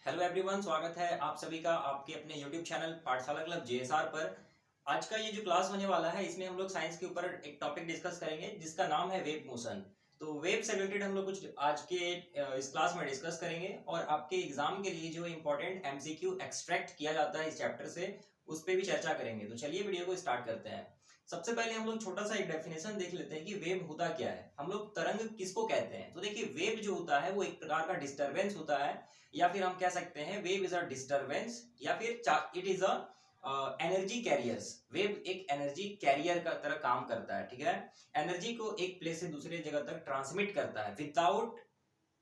Hello everyone, स्वागत है आप सभी का आपके अपने यूट्यूब चैनल पाठशाला क्लब जेएसआर पर। आज का ये जो क्लास होने वाला है इसमें हम लोग साइंस के ऊपर एक टॉपिक डिस्कस करेंगे जिसका नाम है वेव मोशन। तो वेव से रिलेटेड हम लोग कुछ आज के इस क्लास में डिस्कस करेंगे और आपके एग्जाम के लिए जो इंपॉर्टेंट एमसीक्यू एक्सट्रैक्ट किया जाता है इस चैप्टर से उस पर भी चर्चा करेंगे। तो चलिए वीडियो को स्टार्ट करते हैं। सबसे पहले हम लोग छोटा सा एक डेफिनेशन देख लेते हैं कि वेव होता क्या है, हम लोग तरंग किसको कहते हैं। तो देखिए, वेव जो होता है वो एक प्रकार का डिस्टरबेंस होता है, या फिर हम कह सकते हैं वेव इज अ डिस्टरबेंस, या फिर it is a energy carriers. Wave एक एनर्जी कैरियर का तरह काम करता है, ठीक है। एनर्जी को एक प्लेस से दूसरे जगह तक ट्रांसमिट करता है without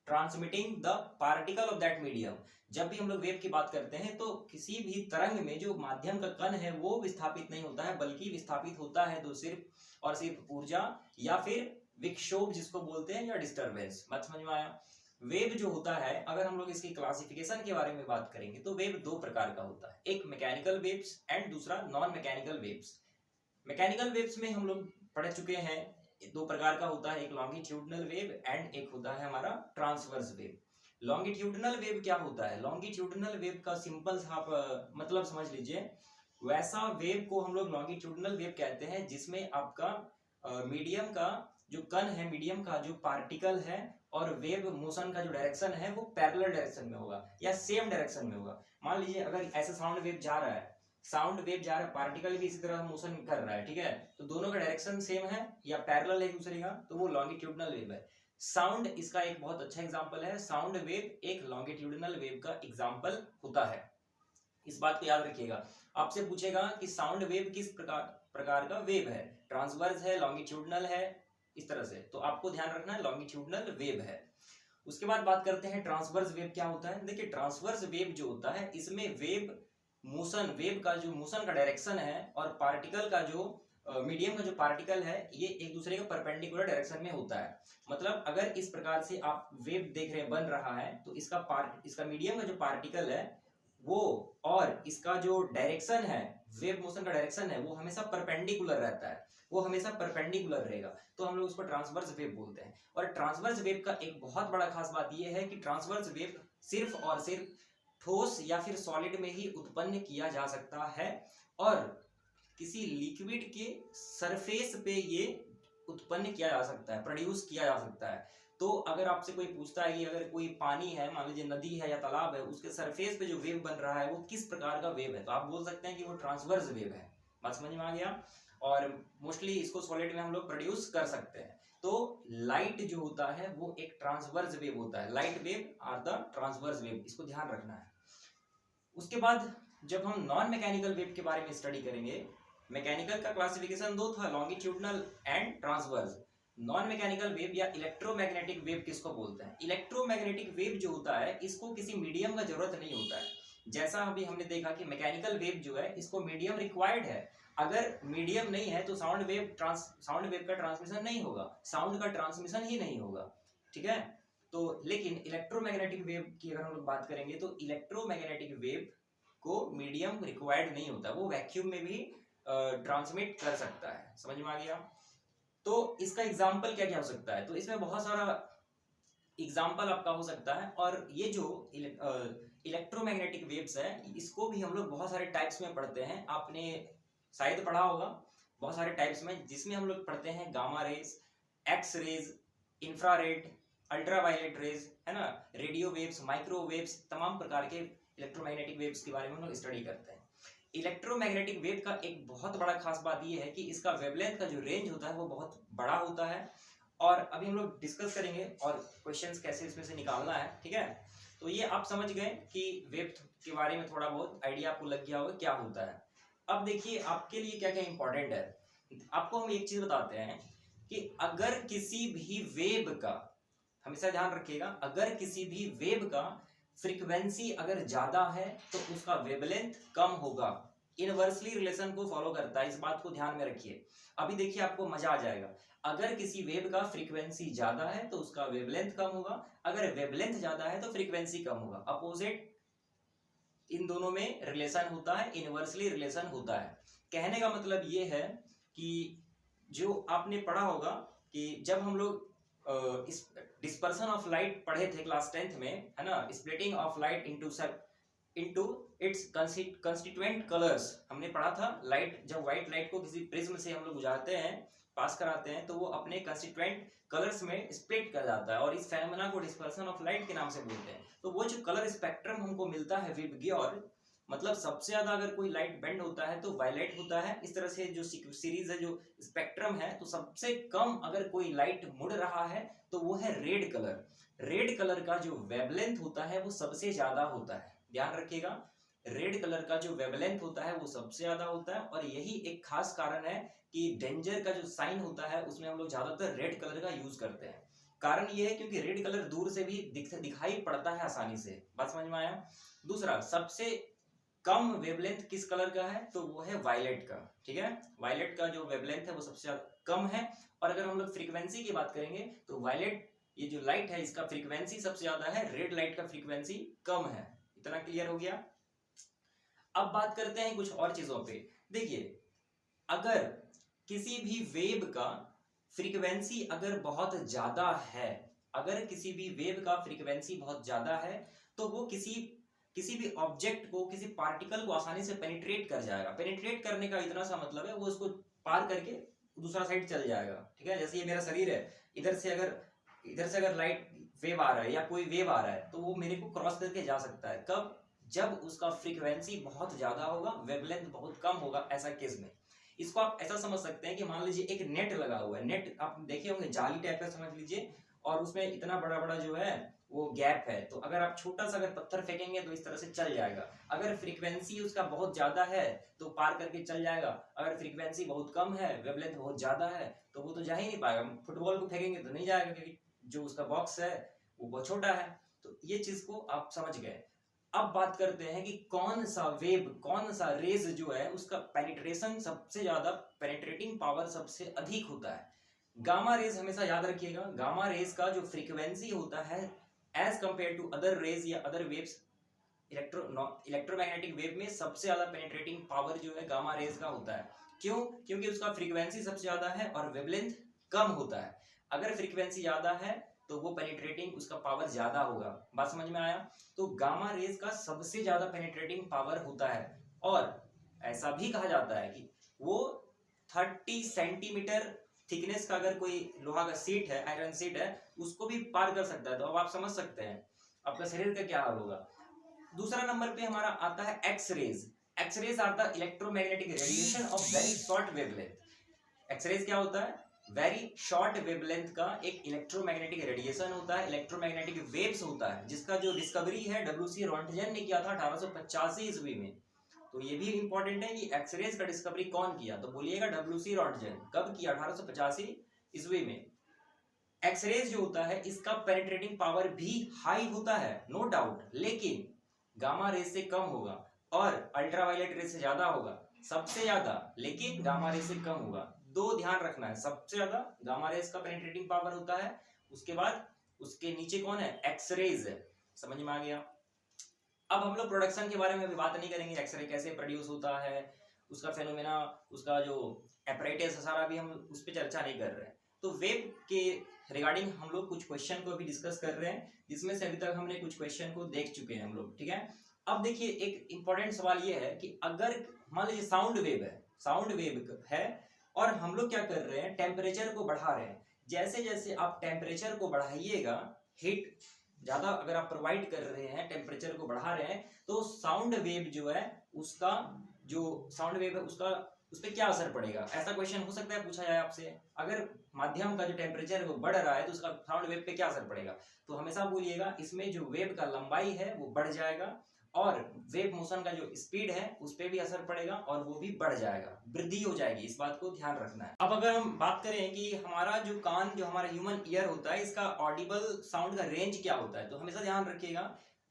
transmitting the particle of that medium. जब भी हम लोग वेव की बात करते हैं तो किसी भी तरंग में जो माध्यम का कण है वो विस्थापित नहीं होता है, बल्कि विस्थापित होता है तो सिर्फ और सिर्फ ऊर्जा या फिर विक्षोभ जिसको बोलते हैं, या डिस्टरबेंस। मत समझ में आया। वेव जो होता है, अगर हम लोग इसकी क्लासिफिकेशन के बारे में बात करेंगे तो वेव दो प्रकार का होता है, एक मैकेनिकल वेव्स एंड दूसरा non mechanical waves. Mechanical waves में हम लोग पढ़ चुके हैं, दो प्रकार का होता है, एक लॉन्गिट्यूडनल वेव एंड एक होता है हमारा ट्रांसवर्स वेव। लॉन्गिट्यूडनल वेव क्या होता है? लॉन्गिट्यूडनल वेव का सिंपल आप मतलब समझ लीजिए, वैसा वेव को हम लोग लॉन्गिट्यूडनल वेव कहते हैं जिसमें आपका मीडियम का जो कण है, मीडियम का जो पार्टिकल है और वेव मोशन का जो डायरेक्शन है वो पैरेलल डायरेक्शन में होगा या सेम डायरेक्शन में होगा। मान लीजिए अगर ऐसे साउंड वेव जा रहा है, पार्टिकल भी इसी तरह मोशन कर रहा है, ठीक है, तो दोनों का डायरेक्शन सेम है या पैरेलल है एक दूसरे का, तो वो लॉन्गिट्यूडनल वेव है। साउंड इसका एक बहुत अच्छा एग्जांपल है, साउंड वेव एक लॉन्गिट्यूडनल वेव का एग्जांपल होता है। इस बात को याद रखिएगा। आपसे पूछेगा कि साउंड वेव किस प्रकार का वेव है, ट्रांसवर्स है, लॉन्गिट्यूडनल है, इस तरह से, तो आपको ध्यान रखना है लॉन्गिट्यूडनल वेव है। उसके बाद बात करते हैं ट्रांसवर्स वेव क्या होता है। देखिए, ट्रांसवर्स वेव जो होता है इसमें वेव मोशन, वेव का जो मोशन का डायरेक्शन है और पार्टिकल का जो मीडियम का जो पार्टिकल है ये एक दूसरे के परपेंडिकुलर डायरेक्शन में होता है। मतलब अगर इस प्रकार से आप वेव देख रहे हैं बन रहा है तो इसका मीडियम का जो पार्टिकल है वो और इसका जो डायरेक्शन है, वेव मोशन का डायरेक्शन है, वो हमेशा परपेंडिकुलर रहता है, वो हमेशा परपेंडिकुलर रहेगा, तो हम लोग उसको ट्रांसवर्स वेव बोलते हैं। और ट्रांसवर्स वेव का एक बहुत बड़ा खास बात यह है कि ट्रांसवर्स वेव सिर्फ और सिर्फ ठोस या फिर सॉलिड में ही उत्पन्न किया जा सकता है और किसी लिक्विड के सरफेस पे ये उत्पन्न किया जा सकता है, प्रोड्यूस किया जा सकता है। तो अगर आपसे कोई पूछता है कि अगर कोई पानी है, मान लीजिए नदी है या तालाब है, उसके सरफेस पे जो वेव बन रहा है वो किस प्रकार का वेव है, तो आप बोल सकते हैं कि वो ट्रांसवर्स वेव है। बात समझ में आ गया। और मोस्टली इसको सॉलिड में हम लोग प्रोड्यूस कर सकते हैं। तो लाइट जो होता है वो एक ट्रांसवर्स वेव होता है, light wave are the transverse wave, इसको ध्यान रखना है। उसके बाद जब हम नॉन मैकेनिकल वेव के बारे में स्टडी करेंगे, मैकेनिकल का क्लासिफिकेशन दो था, longitudinal and transverse. Non mechanical wave या इलेक्ट्रोमैग्नेटिक वेव किसको बोलते हैं? इलेक्ट्रोमैग्नेटिक वेव जो होता है इसको किसी मीडियम का जरूरत नहीं होता है। जैसा अभी हमने देखा कि मैकेनिकल वेव जो है इसको मीडियम रिक्वायर्ड है, अगर मीडियम नहीं है तो साउंड वेव का ट्रांसमिशन नहीं होगा, साउंड का ट्रांसमिशन ही नहीं होगा, ठीक है। तो लेकिन इलेक्ट्रोमैग्नेटिक वेव की अगर हम लोग बात करेंगे तो इलेक्ट्रोमैग्नेटिक वेव को मीडियम रिक्वायर्ड नहीं होता, वो वैक्यूम में भी ट्रांसमिट कर सकता है। समझ में आ गया। तो इसका एग्जाम्पल क्या क्या हो सकता है, तो इसमें बहुत सारा एग्जाम्पल आपका हो सकता है। और ये जो इलेक्ट्रोमैग्नेटिक वेव्स है इसको भी हम लोग बहुत सारे टाइप्स में पढ़ते हैं, आपने शायद पढ़ा होगा बहुत सारे टाइप्स में, जिसमें हम लोग पढ़ते हैं gamma rays, X rays, infrared, ultraviolet rays, है ना, रेडियो वेव्स, माइक्रोवेव्स, तमाम प्रकार के इलेक्ट्रोमैग्नेटिक वेव्स के बारे में हम लोग स्टडी करते हैं। इलेक्ट्रोमैग्नेटिक वेव का एक बहुत बड़ा खास बात यह है कि इसका वेवलेंथ का जो रेंज होता है वो बहुत बड़ा होता है, और अभी हम लोग डिस्कस करेंगे और क्वेश्चंस कैसे इसमें से निकालना है, ठीक है। तो ये आप समझ गए कि वेव के बारे में थोड़ा बहुत आइडिया आपको लग गया होगा क्या होता है। अब देखिए आपके लिए क्या क्या इंपॉर्टेंट है। आपको हम एक चीज बताते हैं कि अगर किसी भी वेव का, हमेशा ध्यान रखिएगा, अगर किसी भी वेव का फ्रीक्वेंसी अगर ज्यादा है तो उसका वेवलेंथ कम होगा, इनवर्सली रिलेशन को फॉलो करता है, इस बात को ध्यान में रखिए। अभी देखिए आपको मजा आ जाएगा। अगर किसी वेव का फ्रीक्वेंसी ज्यादा है तो उसका वेवलेंथ कम होगा, अगर वेवलेंथ ज्यादा है तो फ्रीक्वेंसी कम होगा। अपोजिट इन दोनों में रिलेशन होता है, इनवर्सली रिलेशन होता है। कहने का मतलब ये है कि जो आपने पढ़ा होगा कि जब हम लोग इस डिस्पर्सन ऑफ लाइट पढ़े थे क्लास 10th में, है ना, splitting of light into its constituent colours. हमने पढ़ा था लाइट, जब व्हाइट लाइट को किसी प्रिज्म से हम लोग गुजारते हैं, पास कराते हैं, तो वो अपने कंस्टिट्यूएंट कलर्स में स्प्लिट कर जाता है और इस फेनोमेना को डिस्पर्सन ऑफ लाइट के नाम से बोलते हैं। तो वो जो कलर स्पेक्ट्रम हमको मिलता है विबग्योर, मतलब सबसे ज्यादा अगर कोई लाइट बेंड होता है तो वायलेट होता है। इस तरह से जो सीरीज है, जो स्पेक्ट्रम है, तो सबसे कम अगर कोई लाइट मुड़ रहा है तो वो है रेड कलर। रेड कलर का जो वेवलेंथ होता है वो सबसे ज्यादा होता है, ध्यान रखिएगा। रेड कलर का जो वेवलेंथ होता है वो सबसे ज्यादा होता है और यही एक खास कारण है कि डेंजर का जो साइन होता है उसमें हम लोग ज्यादातर रेड कलर का यूज करते हैं। कारण ये है क्योंकि रेड कलर दूर से भी दिखाई पड़ता है आसानी से। बात समझ में आया? दूसरा, सबसे कम वेवलेंथ किस कलर का है? तो वो है वायलेट का। ठीक है, वायलेट का जो वेवलेंथ है वो सबसे ज्यादा कम है। और अगर हम लोग फ्रीक्वेंसी की बात करेंगे तो वायलेट, ये जो लाइट है, इसका फ्रीक्वेंसी सबसे ज्यादा है, रेड लाइट का फ्रीक्वेंसी कम है। इतना क्लियर हो गया? अब बात करते हैं कुछ और चीजों पे। देखिए, अगर किसी भी वेव का फ्रीक्वेंसी अगर बहुत ज्यादा है, अगर किसी भी वेव का फ्रीक्वेंसी बहुत ज्यादा है, तो वो किसी भी ऑब्जेक्ट को, किसी पार्टिकल को आसानी से पेनिट्रेट कर जाएगा। पेनिट्रेट करने का इतना सा मतलब है वो उसको पार करके दूसरा साइड चल जाएगा। ठीक है, जैसे ये मेरा शरीर है, इधर से अगर लाइट वेव आ रहा है या कोई वेव आ रहा है तो वो मेरे को क्रॉस करके जा सकता है। कब? जब उसका फ्रीक्वेंसी बहुत ज्यादा होगा, वेवलेंथ बहुत कम होगा, ऐसा केस में। इसको आप ऐसा समझ सकते हैं कि मान लीजिए एक नेट लगा हुआ है, नेट आप देखे होंगे, जाली टाइप का समझ लीजिए, और उसमें इतना बड़ा बड़ा जो है वो गैप है। तो अगर आप छोटा सा अगर पत्थर फेंकेंगे तो इस तरह से चल जाएगा। अगर फ्रीक्वेंसी उसका बहुत ज्यादा है तो पार करके चल जाएगा, अगर फ्रीक्वेंसी बहुत कम है, वेवलेंथ बहुत ज्यादा है, तो वो तो जा ही नहीं पाएगा। फुटबॉल को फेंकेंगे तो नहीं जाएगा क्योंकि जो उसका बॉक्स है वो बहुत छोटा है। तो ये चीज को आप समझ गए। अब बात करते हैं कि कौन सा वेव, कौन सा रेज जो है उसका पेनिट्रेशन सबसे ज्यादा, पेनिट्रेटिंग पावर सबसे अधिक होता है। गामा रेज हमेशा याद रखिएगा, गामा रेज का जो फ्रीक्वेंसी होता है as compare to other rays या अदर वेव्स, इलेक्ट्रोमैग्नेटिक वेव में सबसे ज्यादा पेनिट्रेटिंग पावर जो है गामा रेज का होता है। क्यों? क्योंकि उसका फ्रीक्वेंसी सबसे ज्यादा है और वेवलेंथ कम होता है। अगर फ्रीक्वेंसी ज्यादा है तो वो पेनिट्रेटिंग, उसका पावर ज्यादा होगा। बात समझ में आया? तो गामा रेज का सबसे ज्यादा पेनिट्रेटिंग पावर होता है और ऐसा भी कहा जाता है कि वो 30 सेंटीमीटर थिकनेस का अगर कोई लोहा का सीट है, आयरन सीट है, उसको भी पार कर सकता है। तो अब आप समझ सकते हैं आपका शरीर का क्या हाल होगा। दूसरा नंबर पे हमारा आता है X rays. X rays are the electromagnetic radiation of very short wavelength. X rays क्या होता है? वेरी शॉर्ट वेवलेंथ का एक इलेक्ट्रोमैग्नेटिक रेडिएशन होता है, इलेक्ट्रोमैग्नेटिक वेव्स होता है, जिसका जो डिस्कवरी है डब्ल्यूसी रॉन्टजन ने किया था 1885 ईस्वी में। तो ये भी इंपॉर्टेंट है कि एक्सरेज का डिस्कवरी कौन किया? तो बोलिएगा डब्ल्यूसी रॉन्टजन। कब किया? 1885 ईस्वी में। एक्सरेज जो होता है इसका पेनिट्रेटिंग पावर भी हाई होता है, नो डाउट, लेकिन गामा रेज से कम होगा और अल्ट्रावायलेट रेज से ज्यादा होगा, सबसे ज्यादा, लेकिन गामा रेज से कम होगा। दो ध्यान रखना है, सबसे ज्यादा गामा रेज का पेनिट्रेटिंग पावर होता है, उसके बाद उसके नीचे कौन है? एक्सरेज है। समझ में आ गया? अब हम लोग प्रोडक्शन के बारे में भी बात नहीं करेंगे, एक्सरे कैसे प्रोड्यूस होता है, उसका फेनोमेना, उसका जो एपरेटस सारा भी हम उस पर चर्चा नहीं कर रहे हैं। तो वेव के रिगार्डिंग हम लोग कुछ क्वेश्चन को भी डिस्कस कर रहे हैं, जिसमें से अभी तक हमने कुछ क्वेश्चन को देख चुके हैं हम लोग। ठीक है, अब देखिए एक इंपॉर्टेंट सवाल ये है कि अगर मान लीजिए साउंड वेव है, साउंड वेव है और हम लोग क्या कर रहे हैं? टेम्परेचर को बढ़ा रहे हैं। जैसे जैसे आप टेम्परेचर को बढ़ाइएगा, हीट ज्यादा अगर आप प्रोवाइड कर रहे हैं, टेम्परेचर को बढ़ा रहे हैं, तो साउंड वेव जो है उसका, जो साउंड वेव है उसका, उस पर क्या असर पड़ेगा? ऐसा क्वेश्चन हो सकता है पूछा जाए आपसे। अगर माध्यम का जो टेम्परेचर है वो बढ़ रहा है तो उसका साउंड वेव पे क्या असर पड़ेगा? तो हमेशा बोलिएगा इसमें जो वेव का लंबाई है वो बढ़ जाएगा और वेव मोशन का जो स्पीड है उस पर भी असर पड़ेगा और वो भी बढ़ जाएगा, वृद्धि हो जाएगी। इस बात को ध्यान रखना है। अब अगर हम बात करें कि हमारा जो कान, जो हमारा ह्यूमन ईयर होता है, इसका ऑडिबल साउंड का रेंज क्या होता है, तो हमेशा ध्यान रखिएगा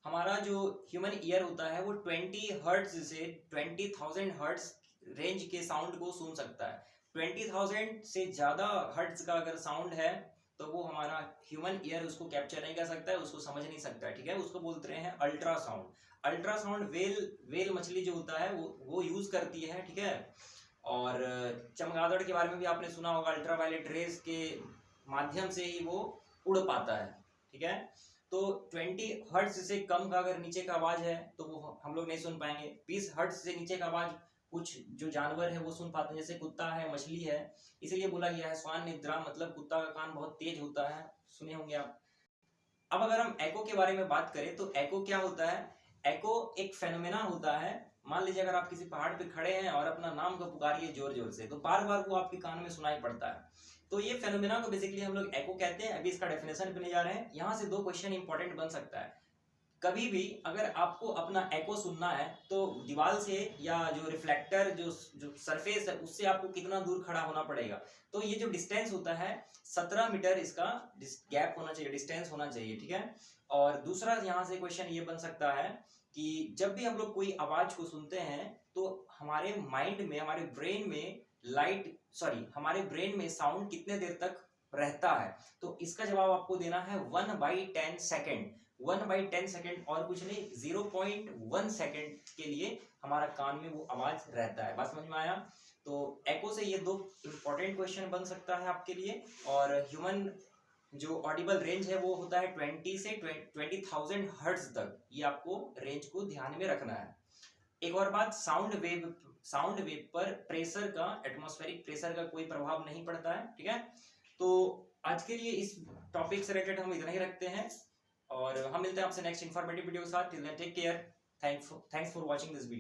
हमारा जो ह्यूमन ईयर होता है वो 20 हर्ट्ज से 20,000 हर्ट्ज रेंज के साउंड को सुन सकता है। 20,000 से ज्यादा हर्ट्ज का अगर साउंड है तो वो हमारा ह्यूमन ईयर उसको कैप्चर नहीं कर सकता है, उसको समझ नहीं सकता है। ठीक है, उसको बोलते हैं अल्ट्रासाउंड। अल्ट्रासाउंड वेल मछली जो होता है वो यूज करती है। ठीक है, और चमगादड़ के बारे में भी आपने सुना होगा, अल्ट्रावायलेट रेज के माध्यम से ही वो उड़ पाता है। ठीक है। तो 20 हर्ट्ज से कम का अगर नीचे का आवाज है तो वो हम लोग नहीं सुन पाएंगे। 20 हर्ट्ज से नीचे का आवाज कुछ जो जानवर है वो सुन पाते हैं, जैसे कुत्ता है, मछली है। इसीलिए बोला गया है श्वान निद्रा, मतलब कुत्ता का कान बहुत तेज होता है, सुने होंगे आप। अब अगर हम एको के बारे में बात करें तो एको क्या होता है? एको एक फेनोमेना होता है। मान लीजिए अगर आप किसी पहाड़ पे खड़े हैं और अपना नाम को पुकारिए जोर जोर से, तो बार बार वो आपके कान में सुनाई पड़ता है। तो ये फेनोमेना को बेसिकली हम लोग एको कहते हैं। अभी इसका डेफिनेशन पे जा रहे हैं। यहाँ से 2 क्वेश्चन इंपॉर्टेंट बन सकता है। कभी भी अगर आपको अपना एको सुनना है तो दीवार से या जो रिफ्लेक्टर जो सरफेस है उससे आपको कितना दूर खड़ा होना पड़ेगा। तो ये जो डिस्टेंस होता है 17 मीटर इसका गैप होना चाहिए, डिस्टेंस होना चाहिए, ठीक है। और दूसरा यहाँ से क्वेश्चन ये बन सकता है कि जब भी हम लोग कोई आवाज को सुनते हैं तो हमारे माइंड में, हमारे ब्रेन में हमारे ब्रेन में साउंड कितने देर तक रहता है। तो इसका जवाब आपको देना है 1/10 सेकेंड। 1/10 सेकेंड और कुछ नहीं, 0.1 सेकेंड के लिए हमारा कान में वो आवाज रहता है। बात समझ में आया? तो एको से ये 2 इंपॉर्टेंट क्वेश्चन बन सकता है आपके लिए। और ह्यूमन जो ऑडिबल रेंज है वो होता है 20 से 20,000 हर्ट्ज तक। ये आपको रेंज को ध्यान में रखना है। एक और बात, साउंड वेव पर प्रेशर का, एटमॉस्फेरिक प्रेशर का कोई प्रभाव नहीं पड़ता है, ठीक है। तो आज के लिए इस टॉपिक से रिलेटेड हम इतना ही रखते हैं और हम मिलते हैं आपसे नेक्स्ट इन्फॉर्मेटिव वीडियो के साथ। Till then take care. Thanks for watching this video.